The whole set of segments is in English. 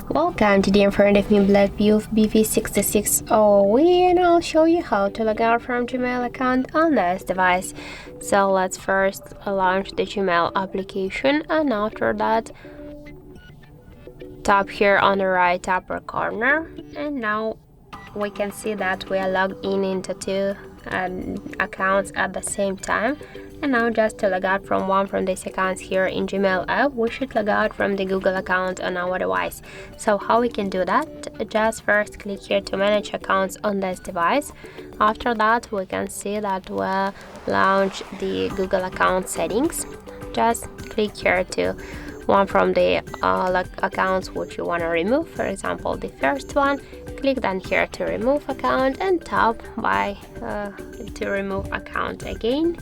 Welcome to the in front of me BLACKVIEW BV6600E, and I'll show you how to log out from Gmail account on this device. So let's first launch the Gmail application, and after that tap here on the right upper corner, and now we can see that we are logged in into two accounts at the same time. And now just to log out from one from these accounts here in Gmail app, we should log out from the Google account on our device. So how we can do that? Just first click here to manage accounts on this device. After that we can see that we'll launch the Google account settings. Just click here to one from the accounts which you want to remove, for example the first one. Click then here to remove account and tap by to remove account again.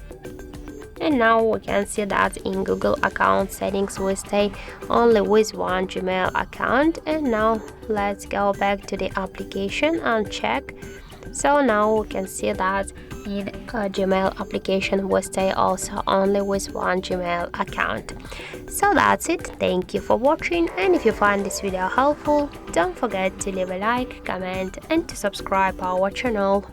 And now we can see that in Google account settings we stay only with one Gmail account. And now let's go back to the application and check. So now we can see that in Gmail application we stay also only with one Gmail account. So that's it. Thank you for watching, and if you find this video helpful, don't forget to leave a like, comment and to subscribe our channel.